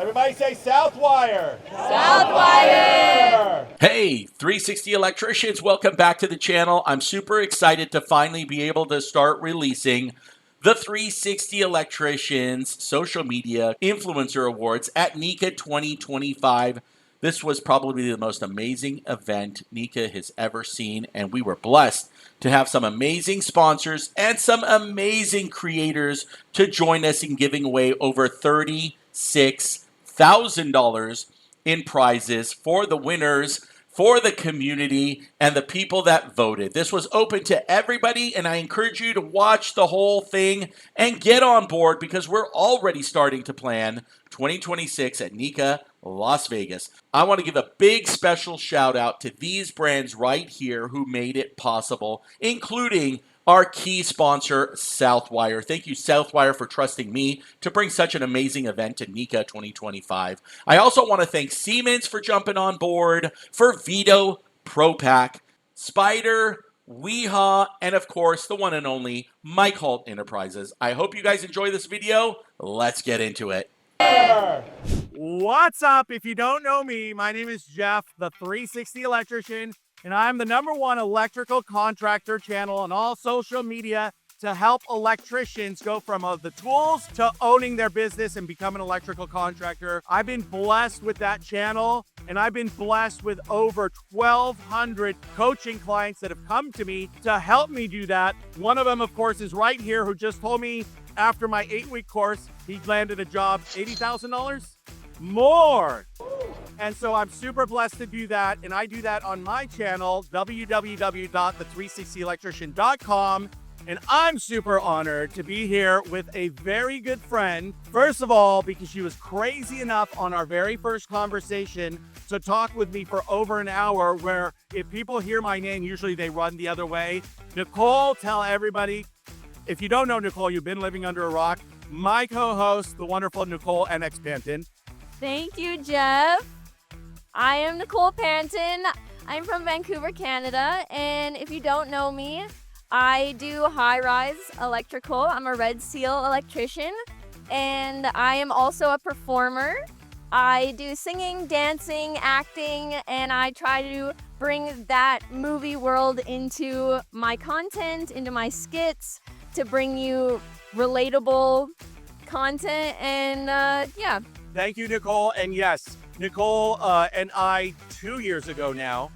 Everybody say Southwire. Southwire. Hey, 360 electricians, welcome back to the channel. I'm super excited to finally be able to start releasing the 360 Electricians Social Media Influencer Awards at NECA 2025. This was probably the most amazing event NECA has ever seen, and we were blessed to have some amazing sponsors and some amazing creators to join us in giving away over $36,000 in prizes for the winners, for the community, and the people that voted. This was open to everybody, and I encourage you to watch the whole thing and get on board because we're already starting to plan 2026 at NECA Las Vegas. I want to give a big special shout out to these brands right here who made it possible, including our key sponsor, Southwire. Thank you, Southwire, for trusting me to bring such an amazing event to NECA 2025. I also want to thank Siemens for jumping on board, for Veto, ProPack, Spyder, Wiha, and of course, the one and only Holt Enterprises. I hope you guys enjoy this video. Let's get into it. What's up? If you don't know me, my name is Jeff, the 360 Electrician, and I'm the #1 electrical contractor channel on all social media to help electricians go from the tools to owning their business and become an electrical contractor. I've been blessed with that channel, and I've been blessed with over 1,200 coaching clients that have come to me to help me do that. One of them, of course, is right here, who just told me after my 8-week course, he landed a job, $80,000 more. And so I'm super blessed to do that. And I do that on my channel, www.the360electrician.com. And I'm super honored to be here with a very good friend. First of all, because she was crazy enough on our very first conversation to talk with me for over an hour, where if people hear my name, usually they run the other way. Nicole, tell everybody. If you don't know Nicole, you've been living under a rock. My co-host, the wonderful Nicole NX Panton. Thank you, Jeff. I am Nicole Panton. I'm from Vancouver, Canada. And if you don't know me, I do high-rise electrical. I'm a Red Seal electrician. And I am also a performer. I do singing, dancing, acting, and I try to bring that movie world into my content, into my skits, to bring you relatable content. And yeah. Thank you, Nicole. And yes, Nicole and I, 2 years ago now,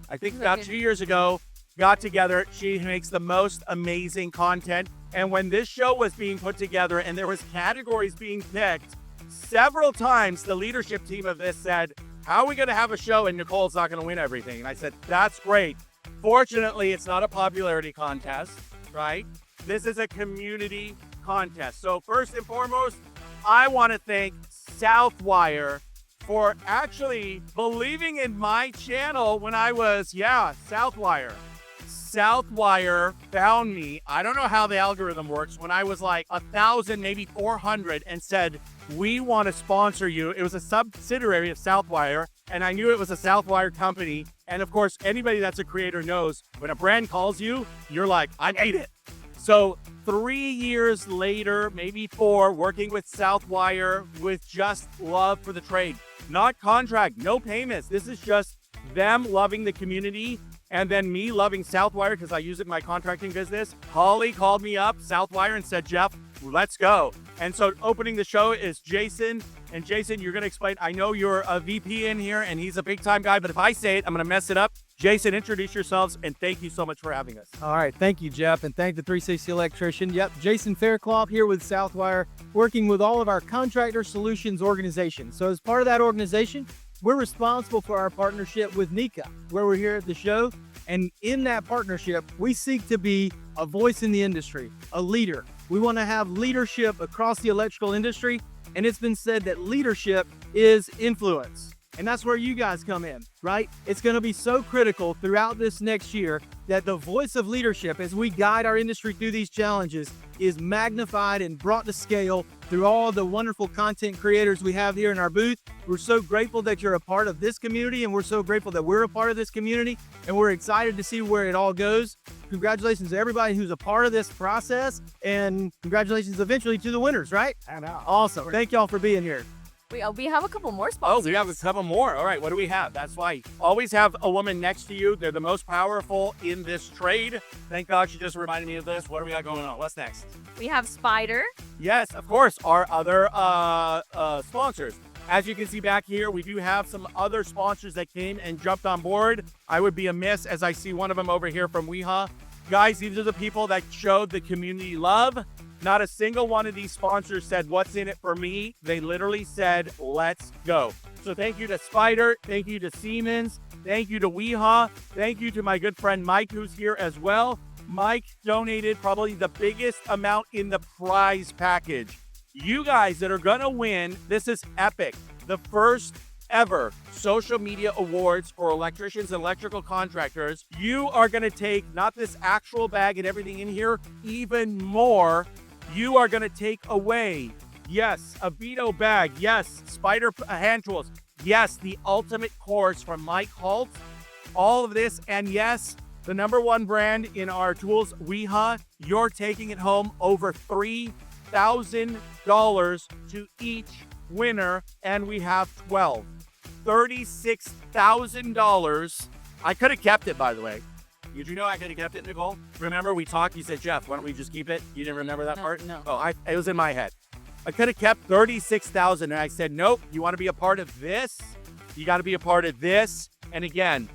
I think about 2 years ago, got together. She makes the most amazing content. And when this show was being put together and there was categories being picked, several times the leadership team of this said, how are we going to have a show and Nicole's not going to win everything? And I said, that's great. Fortunately, it's not a popularity contest, right? This is a community contest. So first and foremost, I want to thank Southwire for actually believing in my channel when I was, Southwire. Southwire found me. I don't know how the algorithm works. When I was like 1,000, maybe 400, and said, we want to sponsor you. It was a subsidiary of Southwire, and I knew it was a Southwire company. And of course, anybody that's a creator knows when a brand calls you, you're like, I made it. So 3 years later, maybe 4, working with Southwire with just love for the trade. Not contract, no payments. This is just them loving the community and then me loving Southwire because I use it in my contracting business. Holly called me up, Southwire, and said, Jeff, let's go. And so opening the show is Jason. And Jason, you're going to explain. I know you're a VP in here and he's a big time guy, but if I say it, I'm going to mess it up. Jason, introduce yourselves, and thank you so much for having us. All right, thank you, Jeff, and thank the 360 Electrician. Yep, Jason Faircloth here with Southwire, working with all of our Contractor Solutions organizations. So as part of that organization, we're responsible for our partnership with NECA, where we're here at the show. And in that partnership, we seek to be a voice in the industry, a leader. We want to have leadership across the electrical industry, and it's been said that leadership is influence. And that's where you guys come in, right? It's going to be so critical throughout this next year that the voice of leadership, as we guide our industry through these challenges, is magnified and brought to scale through all the wonderful content creators we have here in our booth. We're so grateful that you're a part of this community, and we're so grateful that we're a part of this community, and we're excited to see where it all goes. Congratulations to everybody who's a part of this process, and congratulations eventually to the winners, right? I know. Awesome. Thank y'all for being here. We have a couple more Oh, spots. we have a couple more. All right, what do we have? That's why always have a woman next to you. They're the most powerful in this trade. Thank God she just reminded me of this. What do we got going on? What's next? We have Spyder. Yes, of course, our other sponsors. As you can see back here, we do have some other sponsors that came and jumped on board. I would be amiss as I see one of them over here from Wiha. Guys, these are the people that showed the community love. Not a single one of these sponsors said, what's in it for me? They literally said, let's go. So thank you to Spyder. Thank you to Siemens. Thank you to Wiha. Thank you to my good friend Mike, who's here as well. Mike donated probably the biggest amount in the prize package. You guys that are going to win, this is epic. The first ever social media awards for electricians and electrical contractors. You are going to take not this actual bag and everything in here, even more. You are going to take away, yes, a Veto bag, yes, Spyder hand tools, yes, the ultimate course from Mike Holt, all of this, and yes, the number one brand in our tools, Wiha. You're taking it home over $3,000 to each winner, and we have 12. $36,000. I could have kept it, by the way. Did you know I could have kept it, Nicole? Remember, we talked, you said, Jeff, why don't we just keep it? You didn't remember that part? No. Oh, it was in my head. I could have kept $36,000, and I said, nope, you want to be a part of this? You got to be a part of this. And again,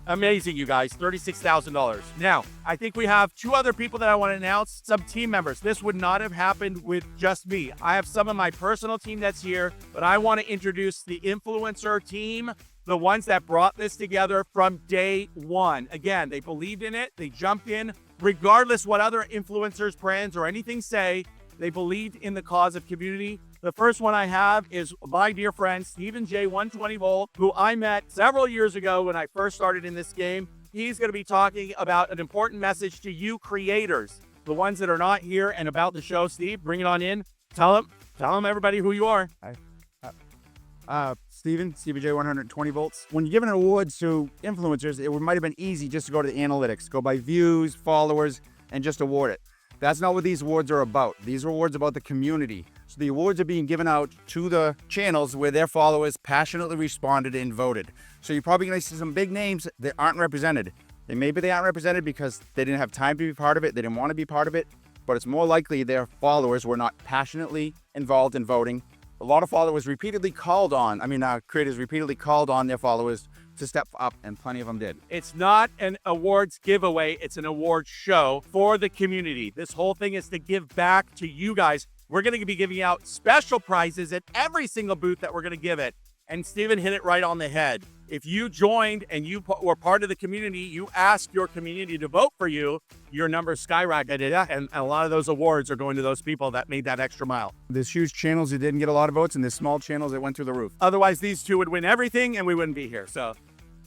amazing, you guys, $36,000. Now, I think we have two other people that I want to announce, some team members. This would not have happened with just me. I have some of my personal team that's here, but I want to introduce the influencer team, the ones that brought this together from day one. Again, they believed in it. They jumped in, regardless what other influencers, brands, or anything say. They believed in the cause of community. The first one I have is my dear friend, Stephen J. 120 Volt, who I met several years ago when I first started in this game. He's going to be talking about an important message to you creators, the ones that are not here and about the show. Steve, bring it on in. Tell them everybody who you are. Stephen J 120 volts. When you're giving awards to influencers, it might have been easy just to go to the analytics, go by views, followers, and just award it. That's not what these awards are about. These are awards about the community. So the awards are being given out to the channels where their followers passionately responded and voted. So you're probably going to see some big names that aren't represented. And maybe they aren't represented because they didn't have time to be part of it. They didn't want to be part of it. But it's more likely their followers were not passionately involved in voting. A lot of followers repeatedly called on, creators repeatedly called on their followers to step up, and plenty of them did. It's not an awards giveaway. It's an awards show for the community. This whole thing is to give back to you guys. We're going to be giving out special prizes at every single booth that we're going to give it. And Steven hit it right on the head. If you joined and you were part of the community, you asked your community to vote for you, your number skyrocketed. And a lot of those awards are going to those people that made that extra mile. There's huge channels that didn't get a lot of votes, and there's small channels that went through the roof. Otherwise, these two would win everything and we wouldn't be here. So,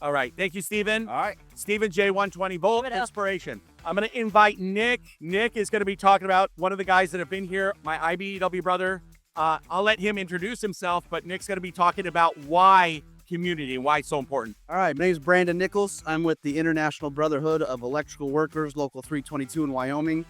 all right. Thank you, Steven. All right. Stephen J. 120 Volt, Give it up. inspiration. I'm going to invite Nick. Nick is going to be talking about one of the guys that have been here, my IBEW brother. I'll let him introduce himself, but Nick's going to be talking about why community and why it's so important. All right, my name is Brandon Nichols. I'm with the International Brotherhood of Electrical Workers, Local 322 in Wyoming.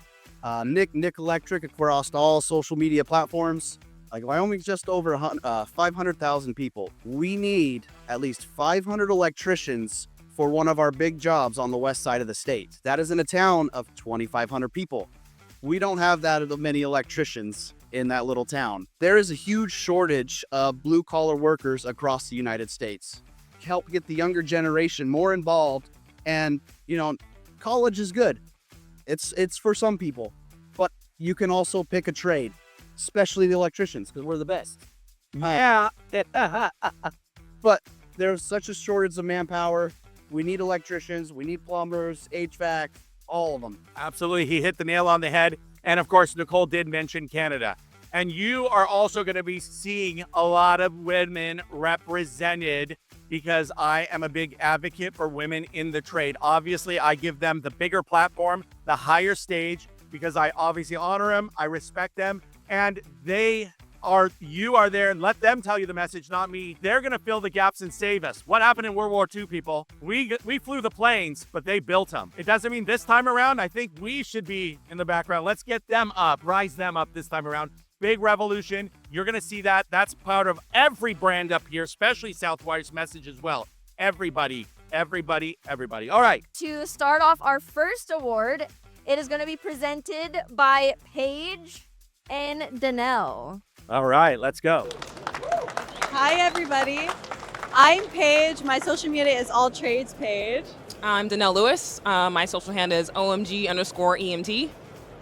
Nick Electric across all social media platforms. Like Wyoming's just over 500,000 people. We need at least 500 electricians for one of our big jobs on the west side of the state. That is in a town of 2,500 people. We don't have that many electricians in that little town. There is a huge shortage of blue-collar workers across the United States. Help get the younger generation more involved, and college is good. It's for some people, but you can also pick a trade, especially the electricians, because we're the best. Yeah. But there's such a shortage of manpower. We need electricians, we need plumbers, HVAC, all of them. Absolutely. He hit the nail on the head. And of course, Nicole did mention Canada. And you are also going to be seeing a lot of women represented because I am a big advocate for women in the trade. Obviously, I give them the bigger platform, the higher stage, because I obviously honor them, I respect them, and you are there, and let them tell you the message, not me. They're going to fill the gaps and save us. What happened in World War II, people? We flew the planes, but they built them. It doesn't mean this time around, I think we should be in the background. Let's get them up, rise them up this time around. big revolution. You're going to see that. That's part of every brand up here, especially Southwire's message as well. Everybody, everybody, everybody. All right. To start off our first award, it is going to be presented by Paige and Danelle. All right, let's go. Hi, everybody. I'm Paige. My social media is All Trades Paige. I'm Danelle Lewis. My social handle is OMG_EMT.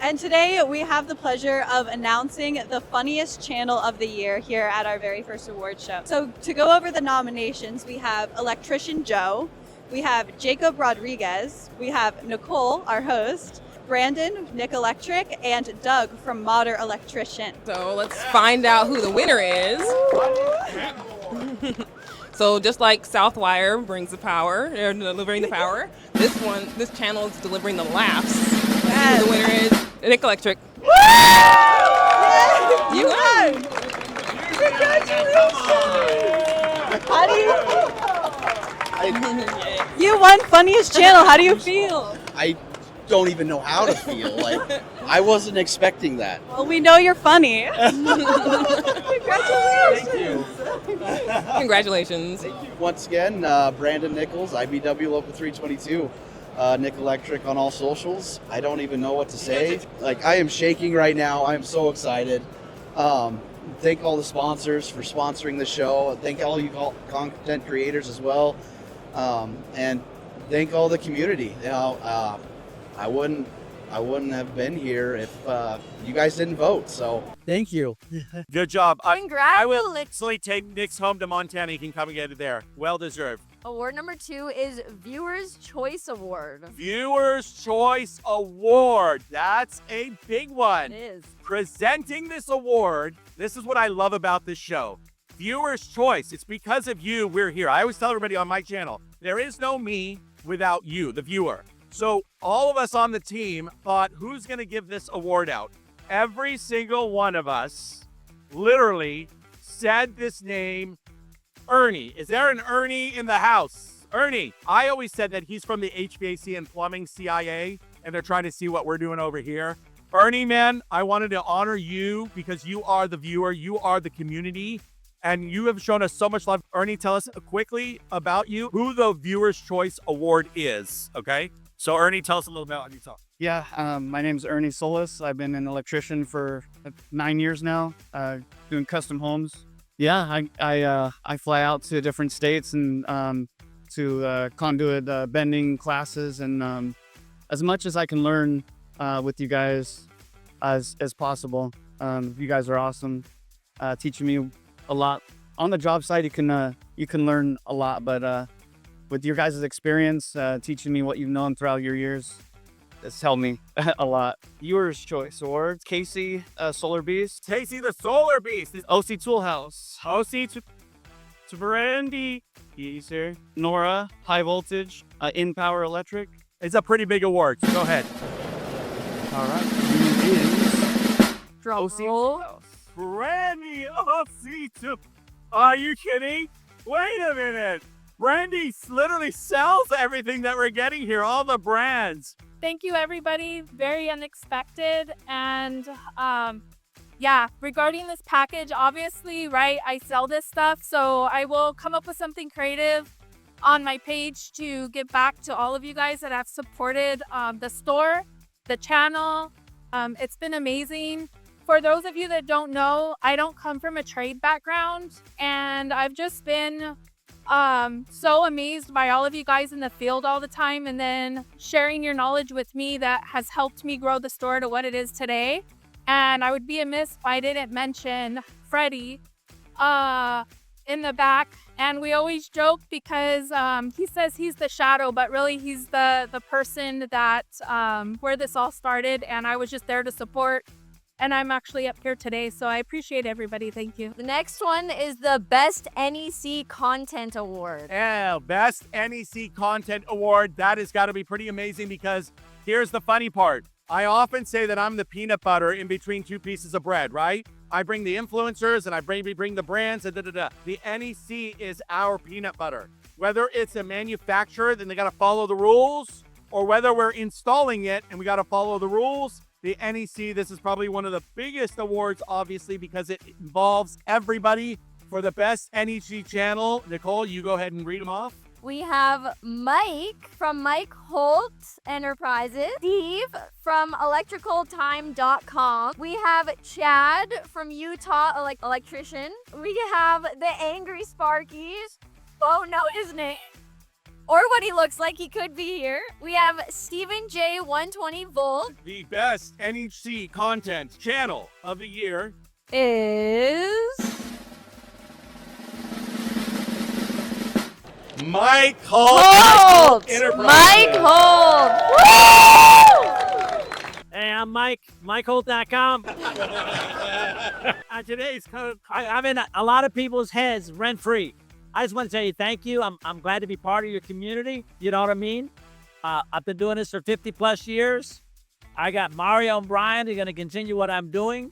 And today we have the pleasure of announcing the funniest channel of the year here at our very first award show. So to go over the nominations, we have Electrician Joe, we have Jacob Rodriguez, we have Nicole, our host, Brandon, Nick Electric, and Doug from Modern Electrician. So let's find out who the winner is. So just like Southwire brings the power, they're delivering the power, this channel is delivering the laughs. Yes. The winner is Nick Electric. You won! How do you won funniest channel. How do you feel? I don't even know how to feel. Like, I wasn't expecting that. Well, we know you're funny. Congratulations. Congratulations. Once again, Brandon Nichols, IBW Local 322. Nick Electric on all socials. I don't even know what to say. Like, I am shaking right now. I am so excited. Thank all the sponsors for sponsoring the show. Thank all you content creators as well. And thank all the community. You know, I wouldn't have been here if you guys didn't vote. So Thank you. Good job. I will Congratulations. actually take Nick's home to Montana. He can come and get it there. Well deserved. Award number 2 is Viewers' Choice Award. Viewers' Choice Award. That's a big one. It is. Presenting this award, this is what I love about this show. Viewers' Choice. It's because of you we're here. I always tell everybody on my channel, there is no me without you, the viewer. So all of us on the team thought, who's going to give this award out? Every single one of us literally said this name, Ernie. Is there an Ernie in the house? Ernie. I always said that he's from the HVAC and plumbing CIA, and they're trying to see what we're doing over here. Ernie, man, I wanted to honor you because you are the viewer, you are the community, and you have shown us so much love. Ernie, tell us quickly about you, who the Viewer's Choice Award is, okay? So Ernie, tell us a little about yourself. Yeah, my name's Ernie Solis. I've been an electrician for 9 years now, doing custom homes. Yeah, I fly out to different states and to conduit bending classes, and as much as I can learn with you guys as possible. You guys are awesome, teaching me a lot. On the job site, you can learn a lot, but with your guys' experience, teaching me what you've known throughout your years, it's helped me a lot. Viewers' Choice Awards, Casey, Solar Beast. Casey the Solar Beast. OC Toolhouse. OC To Brandy. Easer. Nora, High Voltage. In Power Electric. It's a pretty big award, so go ahead. All right. Who is Drum OC roll. Toolhouse. Brandy OC2. Are you kidding? Wait a minute. Brandy literally sells everything that we're getting here, all the brands. Thank you, everybody. Very unexpected. And yeah, regarding this package, obviously, right, I sell this stuff. So I will come up with something creative on my page to give back to all of you guys that have supported the store, the channel. It's been amazing. For those of you that don't know, I don't come from a trade background, and I've just been so amazed by all of you guys in the field all the time, and then sharing your knowledge with me that has helped me grow the store to what it is today. And I would be amiss if I didn't mention Freddie in the back. And we always joke because he says he's the shadow, but really he's the person that where this all started, and I was just there to support. And I'm actually up here today, so I appreciate everybody. Thank you. The next one is the Best NEC Content Award. Yeah, Best NEC Content Award. That has got to be pretty amazing because here's the funny part. I often say that I'm the peanut butter in between two pieces of bread, right? I bring the influencers and I bring the brands and da-da-da. The NEC is our peanut butter. Whether it's a manufacturer, then they got to follow the rules, or whether we're installing it and we got to follow the rules, the NEC. This is probably one of the biggest awards, obviously, because it involves everybody for the best NEC channel. Nicole, you go ahead and read them off. We have Mike from Mike Holt Enterprises, Steve from electricaltime.com. We have Chad from Utah Electrician. We have the Angry Sparkies. Won't know his name or what he looks like. He could be here. We have Stephen J 120 Volt. The best NEC content channel of the year Is Mike Holt. Holt. Enterprises. Mike Holt. Woo! Hey, I'm Mike, MikeHolt.com. Today's code, I'm in a lot of people's heads rent-free. I just want to tell you thank you. I'm glad to be part of your community. You know what I mean? I've been doing this for 50 plus years. I got Mario and Brian. They're going to continue what I'm doing.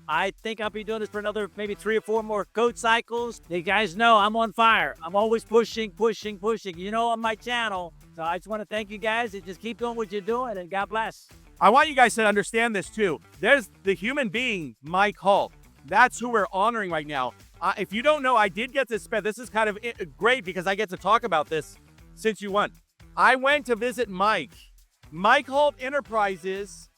I think I'll be doing this for another maybe 3 or 4 more coach cycles. You guys know I'm on fire. I'm always pushing. You know, on my channel. So I just want to thank you guys and just keep doing what you're doing, and God bless. I want you guys to understand this too. There's the human being, Mike Holt. That's who we're honoring right now. If you don't know, I did get to spend, this is kind of great because I get to talk about this since you won. I went to visit Mike. Mike Holt Enterprises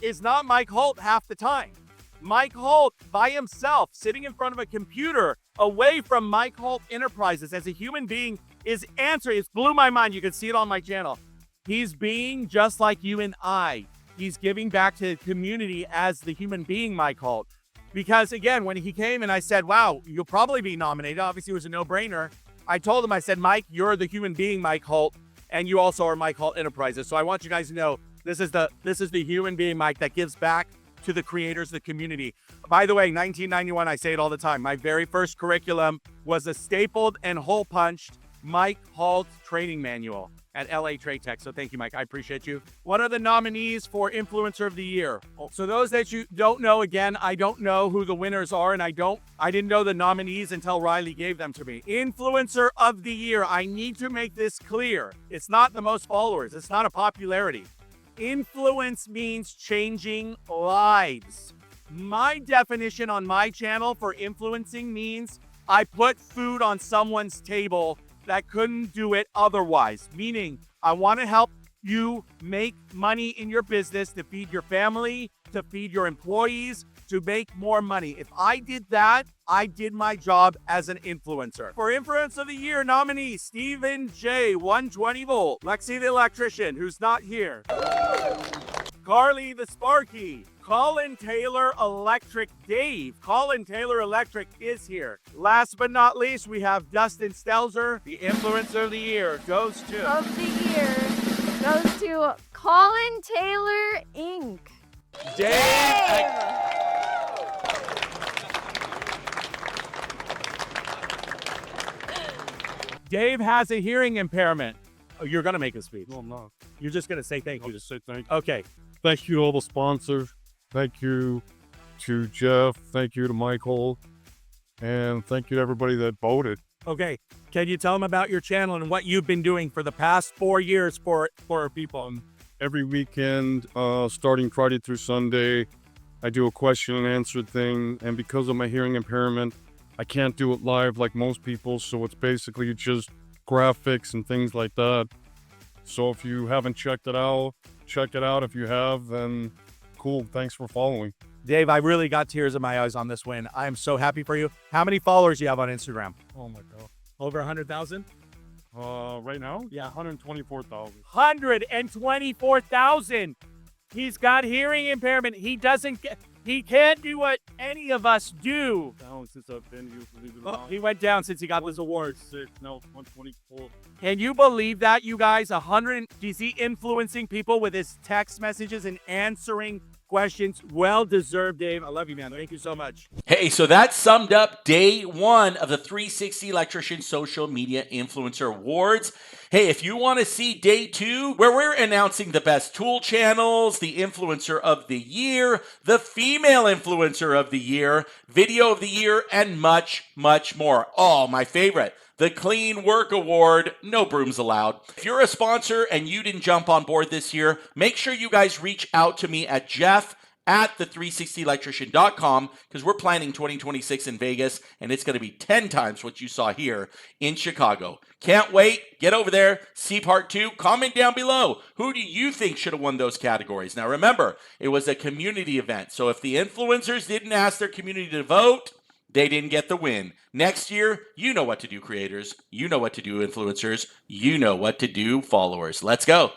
is not Mike Holt half the time. Mike Holt by himself, sitting in front of a computer away from Mike Holt Enterprises as a human being is answering. It blew my mind. You can see it on my channel. He's being just like you and I. He's giving back to the community as the human being, Mike Holt. Because again, when he came and I said, wow, you'll probably be nominated. Obviously, it was a no-brainer. I told him, I said, Mike, you're the human being, Mike Holt, and you also are Mike Holt Enterprises. So I want you guys to know this is the human being, Mike, that gives back to the creators of the community. By the way, 1991, I say it all the time. My very first curriculum was a stapled and hole punched Mike Holt training manual at LA Trade Tech. So thank you, Mike. I appreciate you. What are the nominees for Influencer of the Year? So those that you don't know, again, I don't know who the winners are, and I didn't know the nominees until Riley gave them to me. Influencer of the Year. I need to make this clear. It's not the most followers. It's not a popularity. Influence means changing lives. My definition on my channel for influencing means I put food on someone's table that couldn't do it otherwise. Meaning, I want to help you make money in your business to feed your family, to feed your employees, to make more money. If I did that, I did my job as an influencer. For Influence of the Year nominees, Stephen J 120 Volt, Lexi the Electrician, who's not here, Carly the Sparky, Colin Taylor Electric Dave. Colin Taylor Electric is here. Last but not least, we have Dustin Stelzer. The Influencer of the Year goes to Colin Taylor Inc. Dave. Dave has a hearing impairment. Oh, you're going to make a speech. No, I'm not. You're just going to say thank you. I'll just say thank you. Okay. Thank you to all the sponsors. Thank you to Jeff. Thank you to Michael. And thank you to everybody that voted. Okay. Can you tell them about your channel and what you've been doing for the past 4 years for people? Every weekend, starting Friday through Sunday, I do a question and answer thing. And because of my hearing impairment, I can't do it live like most people. So it's basically just graphics and things like that. So if you haven't checked it out, check it out. If you have, then cool. Thanks for following. Dave, I really got tears in my eyes on this win. I am so happy for you. How many followers do you have on Instagram? Oh my God. Over 100,000? Right now? Yeah, 124,000. 124,000. He's got hearing impairment. He can't do what any of us do. Down since I've been here, believe it or Oh, not. he went down since he got this award. 6, now 124. Can you believe that, you guys? Is he influencing people with his text messages and answering questions? Well deserved, Dave. I love you, man. Thank you so much. Hey, so that summed up day one of the 360 Electrician Social Media Influencer Awards. Hey, if you want to see day 2, where we're announcing the best tool channels, the influencer of the year, the female influencer of the year, video of the year, and much, much more. Oh, my favorite, the Clean Work Award, no brooms allowed. If you're a sponsor and you didn't jump on board this year, make sure you guys reach out to me at jeff@the360electrician.com, because we're planning 2026 in Vegas, and it's going to be 10 times what you saw here in Chicago. Can't wait. Get over there. See part 2. Comment down below. Who do you think should have won those categories? Now remember, it was a community event, so if the influencers didn't ask their community to vote, they didn't get the win. Next year, you know what to do, creators. You know what to do, influencers. You know what to do, followers. Let's go.